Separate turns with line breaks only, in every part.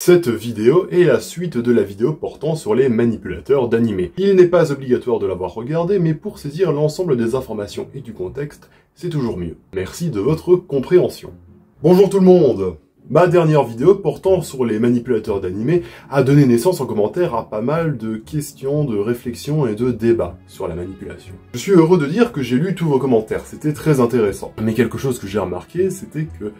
Cette vidéo est la suite de la vidéo portant sur les manipulateurs d'animés. Il n'est pas obligatoire de l'avoir regardé, mais pour saisir l'ensemble des informations et du contexte, c'est toujours mieux. Merci de votre compréhension. Bonjour tout le monde! Ma dernière vidéo portant sur les manipulateurs d'animés a donné naissance en commentaire à pas mal de questions, de réflexions et de débats sur la manipulation. Je suis heureux de dire que j'ai lu tous vos commentaires, c'était très intéressant. Mais quelque chose que j'ai remarqué, c'était que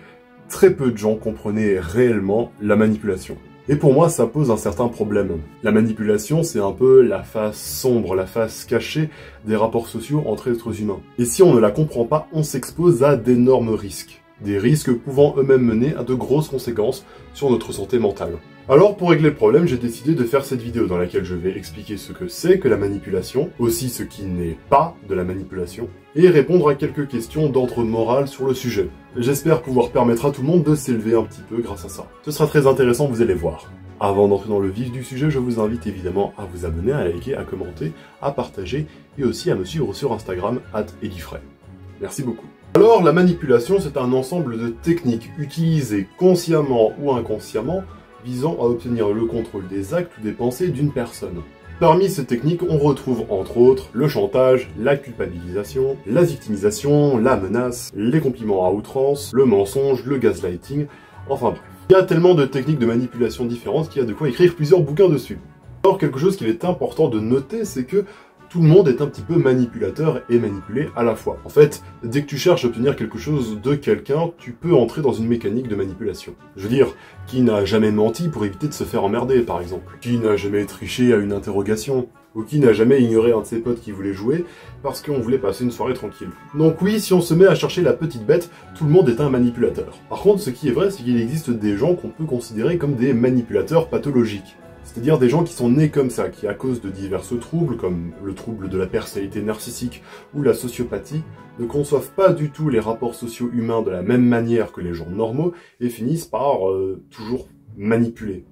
très peu de gens comprenaient réellement la manipulation. Et pour moi, ça pose un certain problème. La manipulation, c'est un peu la face sombre, la face cachée des rapports sociaux entre êtres humains. Et si on ne la comprend pas, on s'expose à d'énormes risques. Des risques pouvant eux-mêmes mener à de grosses conséquences sur notre santé mentale. Alors pour régler le problème, j'ai décidé de faire cette vidéo dans laquelle je vais expliquer ce que c'est que la manipulation, aussi ce qui n'est pas de la manipulation, et répondre à quelques questions d'ordre moral sur le sujet. J'espère pouvoir permettre à tout le monde de s'élever un petit peu grâce à ça. Ce sera très intéressant, vous allez voir. Avant d'entrer dans le vif du sujet, je vous invite évidemment à vous abonner, à liker, à commenter, à partager, et aussi à me suivre sur Instagram, @edifray. Merci beaucoup. Alors, la manipulation, c'est un ensemble de techniques utilisées consciemment ou inconsciemment visant à obtenir le contrôle des actes ou des pensées d'une personne. Parmi ces techniques, on retrouve entre autres le chantage, la culpabilisation, la victimisation, la menace, les compliments à outrance, le mensonge, le gaslighting, enfin bref. Il y a tellement de techniques de manipulation différentes qu'il y a de quoi écrire plusieurs bouquins dessus. Alors, quelque chose qu'il est important de noter, c'est que tout le monde est un petit peu manipulateur et manipulé à la fois. En fait, dès que tu cherches à obtenir quelque chose de quelqu'un, tu peux entrer dans une mécanique de manipulation. Je veux dire, qui n'a jamais menti pour éviter de se faire emmerder, par exemple? Qui n'a jamais triché à une interrogation? Ou qui n'a jamais ignoré un de ses potes qui voulait jouer parce qu'on voulait passer une soirée tranquille? Donc oui, si on se met à chercher la petite bête, tout le monde est un manipulateur. Par contre, ce qui est vrai, c'est qu'il existe des gens qu'on peut considérer comme des manipulateurs pathologiques. C'est-à-dire des gens qui sont nés comme ça, qui à cause de divers troubles, comme le trouble de la personnalité narcissique ou la sociopathie, ne conçoivent pas du tout les rapports sociaux humains de la même manière que les gens normaux et finissent par toujours manipuler.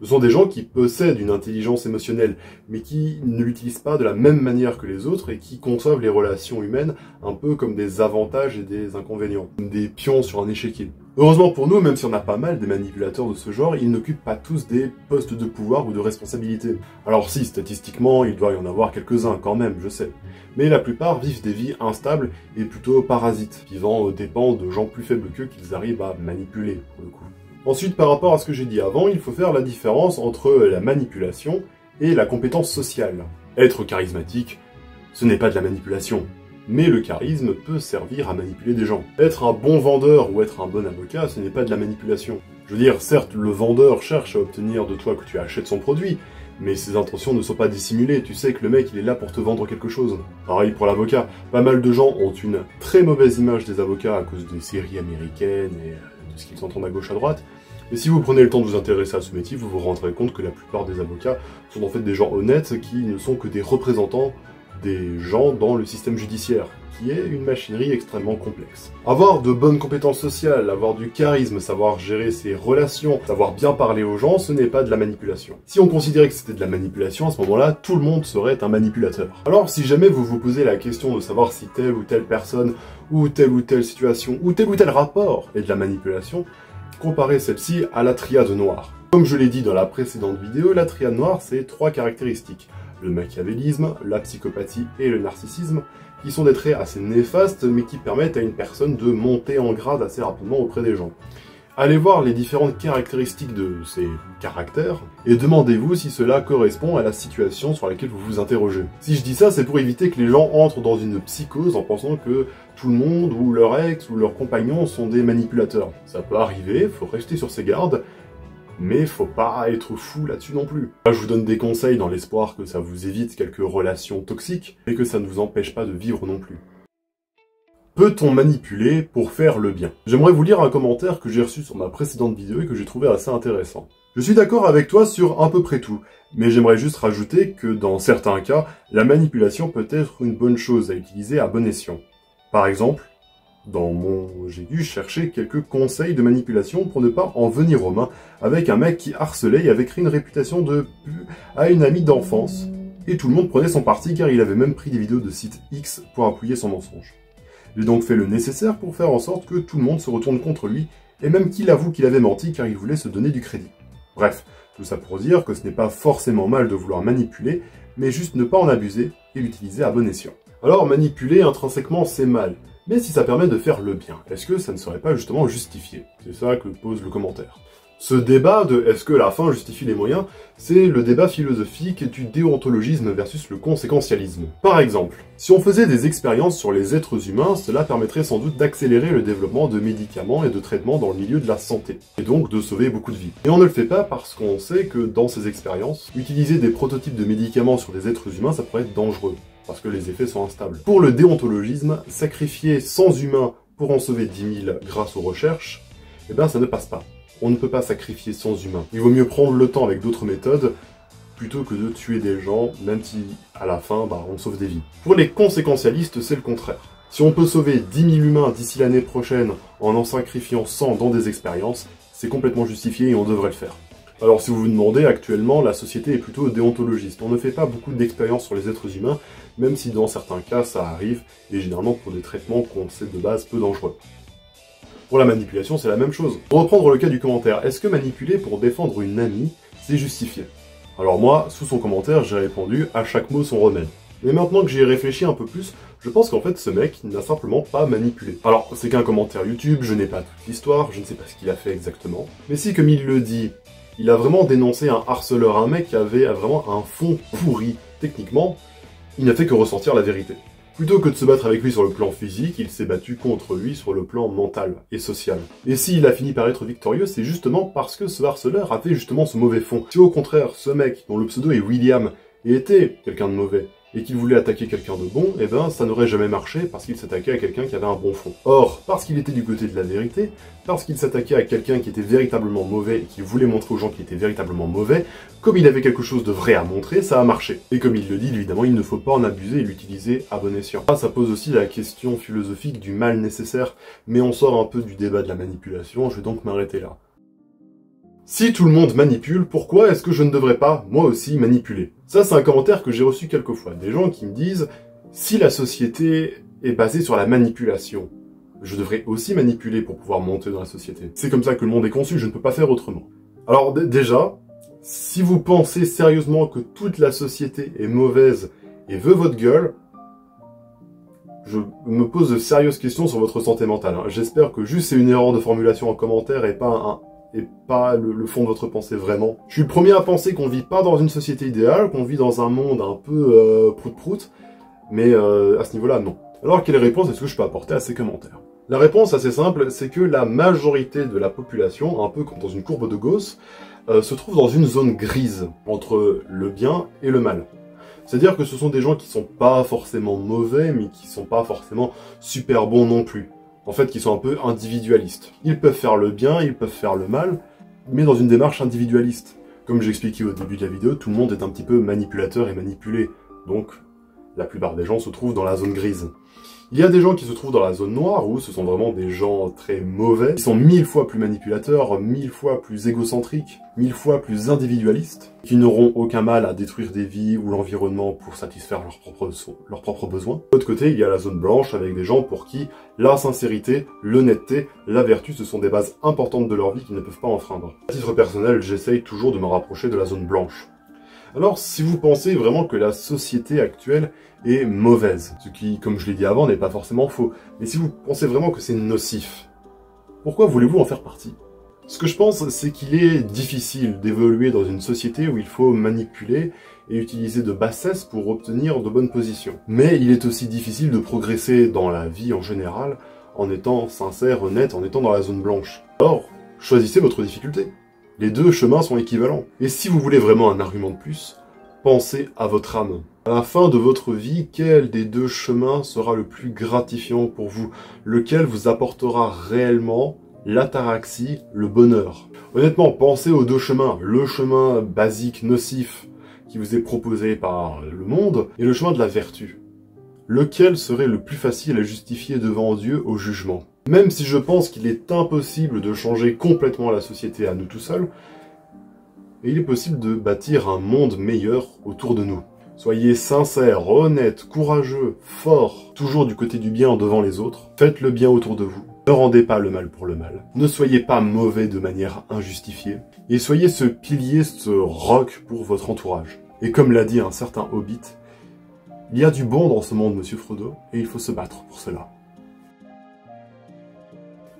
Ce sont des gens qui possèdent une intelligence émotionnelle, mais qui ne l'utilisent pas de la même manière que les autres et qui conçoivent les relations humaines un peu comme des avantages et des inconvénients, comme des pions sur un échiquier. Heureusement pour nous, même si on a pas mal des manipulateurs de ce genre, ils n'occupent pas tous des postes de pouvoir ou de responsabilité. Alors si, statistiquement, il doit y en avoir quelques-uns quand même, je sais. Mais la plupart vivent des vies instables et plutôt parasites, vivant aux dépens de gens plus faibles qu'eux qu'ils arrivent à manipuler, pour le coup. Ensuite, par rapport à ce que j'ai dit avant, il faut faire la différence entre la manipulation et la compétence sociale. Être charismatique, ce n'est pas de la manipulation. Mais le charisme peut servir à manipuler des gens. Être un bon vendeur ou être un bon avocat, ce n'est pas de la manipulation. Je veux dire, certes, le vendeur cherche à obtenir de toi que tu achètes son produit, mais ses intentions ne sont pas dissimulées, tu sais que le mec il est là pour te vendre quelque chose. Pareil pour l'avocat, pas mal de gens ont une très mauvaise image des avocats à cause des séries américaines et de ce qu'ils entendent à gauche à droite. Et si vous prenez le temps de vous intéresser à ce métier, vous vous rendrez compte que la plupart des avocats sont en fait des gens honnêtes qui ne sont que des représentants des gens dans le système judiciaire, qui est une machinerie extrêmement complexe. Avoir de bonnes compétences sociales, avoir du charisme, savoir gérer ses relations, savoir bien parler aux gens, ce n'est pas de la manipulation. Si on considérait que c'était de la manipulation, à ce moment-là, tout le monde serait un manipulateur. Alors si jamais vous vous posez la question de savoir si telle ou telle personne, ou telle situation, ou tel rapport est de la manipulation, comparez celle-ci à la triade noire. Comme je l'ai dit dans la précédente vidéo, la triade noire, c'est 3 caractéristiques. Le machiavélisme, la psychopathie et le narcissisme, qui sont des traits assez néfastes, mais qui permettent à une personne de monter en grade assez rapidement auprès des gens. Allez voir les différentes caractéristiques de ces caractères, et demandez-vous si cela correspond à la situation sur laquelle vous vous interrogez. Si je dis ça, c'est pour éviter que les gens entrent dans une psychose en pensant que tout le monde, ou leur ex, ou leurs compagnons sont des manipulateurs. Ça peut arriver, faut rester sur ses gardes, mais faut pas être fou là-dessus non plus. Là, je vous donne des conseils dans l'espoir que ça vous évite quelques relations toxiques, et que ça ne vous empêche pas de vivre non plus. Peut-on manipuler pour faire le bien? J'aimerais vous lire un commentaire que j'ai reçu sur ma précédente vidéo et que j'ai trouvé assez intéressant. Je suis d'accord avec toi sur à peu près tout, mais j'aimerais juste rajouter que dans certains cas, la manipulation peut être une bonne chose à utiliser à bon escient. Par exemple, j'ai dû chercher quelques conseils de manipulation pour ne pas en venir aux mains avec un mec qui harcelait et avait créé une réputation de pu à une amie d'enfance, et tout le monde prenait son parti car il avait même pris des vidéos de site X pour appuyer son mensonge. J'ai donc fait le nécessaire pour faire en sorte que tout le monde se retourne contre lui, et même qu'il avoue qu'il avait menti car il voulait se donner du crédit. Bref, tout ça pour dire que ce n'est pas forcément mal de vouloir manipuler, mais juste ne pas en abuser et l'utiliser à bon escient. Alors manipuler intrinsèquement c'est mal, mais si ça permet de faire le bien, est-ce que ça ne serait pas justement justifié? C'est ça que pose le commentaire. Ce débat de est-ce que la fin justifie les moyens, c'est le débat philosophique du déontologisme versus le conséquentialisme. Par exemple, si on faisait des expériences sur les êtres humains, cela permettrait sans doute d'accélérer le développement de médicaments et de traitements dans le milieu de la santé, et donc de sauver beaucoup de vies. Et on ne le fait pas parce qu'on sait que dans ces expériences, utiliser des prototypes de médicaments sur des êtres humains, ça pourrait être dangereux, parce que les effets sont instables. Pour le déontologisme, sacrifier 100 humains pour en sauver 10 000 grâce aux recherches, eh ben ça ne passe pas. On ne peut pas sacrifier 100 humains. Il vaut mieux prendre le temps avec d'autres méthodes plutôt que de tuer des gens, même si à la fin, on sauve des vies. Pour les conséquentialistes, c'est le contraire. Si on peut sauver 10 000 humains d'ici l'année prochaine en sacrifiant 100 dans des expériences, c'est complètement justifié et on devrait le faire. Alors si vous vous demandez, actuellement, la société est plutôt déontologiste. On ne fait pas beaucoup d'expériences sur les êtres humains, même si dans certains cas ça arrive, et généralement pour des traitements qu'on sait de base peu dangereux. Pour la manipulation, c'est la même chose. Pour reprendre le cas du commentaire, est-ce que manipuler pour défendre une amie, c'est justifié? Alors moi, sous son commentaire, j'ai répondu « à chaque mot son remède ». Mais maintenant que j'y ai réfléchi un peu plus, je pense qu'en fait ce mec n'a simplement pas manipulé. Alors, c'est qu'un commentaire YouTube, je n'ai pas toute l'histoire, je ne sais pas ce qu'il a fait exactement. Mais si, comme il le dit, il a vraiment dénoncé un harceleur, un mec qui avait vraiment un fond pourri, techniquement, il n'a fait que ressortir la vérité. Plutôt que de se battre avec lui sur le plan physique, il s'est battu contre lui sur le plan mental et social. Et s'il a fini par être victorieux, c'est justement parce que ce harceleur avait justement ce mauvais fond. Si au contraire, ce mec, dont le pseudo est William, était quelqu'un de mauvais, et qu'il voulait attaquer quelqu'un de bon, eh ben ça n'aurait jamais marché parce qu'il s'attaquait à quelqu'un qui avait un bon fond. Or, parce qu'il était du côté de la vérité, parce qu'il s'attaquait à quelqu'un qui était véritablement mauvais et qui voulait montrer aux gens qu'il était véritablement mauvais, comme il avait quelque chose de vrai à montrer, ça a marché. Et comme il le dit, évidemment, il ne faut pas en abuser et l'utiliser à bon escient. Ça pose aussi la question philosophique du mal nécessaire, mais on sort un peu du débat de la manipulation, je vais donc m'arrêter là. Si tout le monde manipule, pourquoi est-ce que je ne devrais pas, moi aussi, manipuler? Ça, c'est un commentaire que j'ai reçu quelques fois. Des gens qui me disent, si la société est basée sur la manipulation, je devrais aussi manipuler pour pouvoir monter dans la société. C'est comme ça que le monde est conçu, je ne peux pas faire autrement. Alors déjà, si vous pensez sérieusement que toute la société est mauvaise et veut votre gueule, je me pose de sérieuses questions sur votre santé mentale. J'espère que juste c'est une erreur de formulation en commentaire et pas le fond de votre pensée vraiment. Je suis le premier à penser qu'on vit pas dans une société idéale, qu'on vit dans un monde un peu prout-prout, mais à ce niveau-là, non. Alors, quelle réponse est-ce que je peux apporter à ces commentaires? La réponse assez simple, c'est que la majorité de la population, un peu comme dans une courbe de Gauss, se trouve dans une zone grise entre le bien et le mal. C'est-à-dire que ce sont des gens qui sont pas forcément mauvais, mais qui sont pas forcément super bons non plus. En fait, qui sont un peu individualistes. Ils peuvent faire le bien, ils peuvent faire le mal, mais dans une démarche individualiste. Comme j'expliquais au début de la vidéo, tout le monde est un petit peu manipulateur et manipulé. Donc, la plupart des gens se trouvent dans la zone grise. Il y a des gens qui se trouvent dans la zone noire, où ce sont vraiment des gens très mauvais, qui sont 1000 fois plus manipulateurs, 1000 fois plus égocentriques, 1000 fois plus individualistes, qui n'auront aucun mal à détruire des vies ou l'environnement pour satisfaire leurs propres besoins. De l'autre côté, il y a la zone blanche, avec des gens pour qui la sincérité, l'honnêteté, la vertu, ce sont des bases importantes de leur vie qu'ils ne peuvent pas enfreindre. À titre personnel, j'essaye toujours de me rapprocher de la zone blanche. Alors, si vous pensez vraiment que la société actuelle est mauvaise, ce qui, comme je l'ai dit avant, n'est pas forcément faux, mais si vous pensez vraiment que c'est nocif, pourquoi voulez-vous en faire partie? Ce que je pense, c'est qu'il est difficile d'évoluer dans une société où il faut manipuler et utiliser de bassesse pour obtenir de bonnes positions. Mais il est aussi difficile de progresser dans la vie en général en étant sincère, honnête, en étant dans la zone blanche. Alors, choisissez votre difficulté. Les deux chemins sont équivalents. Et si vous voulez vraiment un argument de plus, pensez à votre âme. À la fin de votre vie, quel des deux chemins sera le plus gratifiant pour vous? Lequel vous apportera réellement l'ataraxie, le bonheur? Honnêtement, pensez aux deux chemins. Le chemin basique, nocif, qui vous est proposé par le monde, et le chemin de la vertu. Lequel serait le plus facile à justifier devant Dieu au jugement? Même si je pense qu'il est impossible de changer complètement la société à nous tout seuls, il est possible de bâtir un monde meilleur autour de nous. Soyez sincères, honnêtes, courageux, forts, toujours du côté du bien devant les autres. Faites le bien autour de vous. Ne rendez pas le mal pour le mal. Ne soyez pas mauvais de manière injustifiée. Et soyez ce pilier, ce roc pour votre entourage. Et comme l'a dit un certain Hobbit, il y a du bon dans ce monde, monsieur Frodo, et il faut se battre pour cela.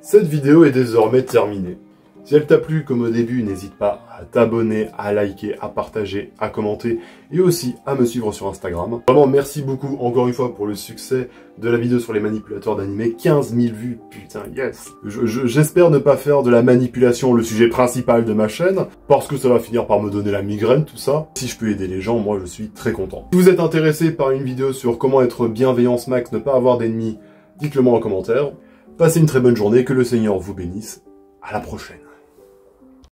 Cette vidéo est désormais terminée. Si elle t'a plu comme au début, n'hésite pas à t'abonner, à liker, à partager, à commenter et aussi à me suivre sur Instagram. Vraiment, merci beaucoup encore une fois pour le succès de la vidéo sur les manipulateurs d'animés. 15 000 vues, putain, yes. J'espère ne pas faire de la manipulation le sujet principal de ma chaîne, parce que ça va finir par me donner la migraine, tout ça. Si je peux aider les gens, moi je suis très content. Si vous êtes intéressé par une vidéo sur comment être bienveillance max, ne pas avoir d'ennemis, dites-le moi en commentaire. Passez une très bonne journée, que le Seigneur vous bénisse. À la prochaine.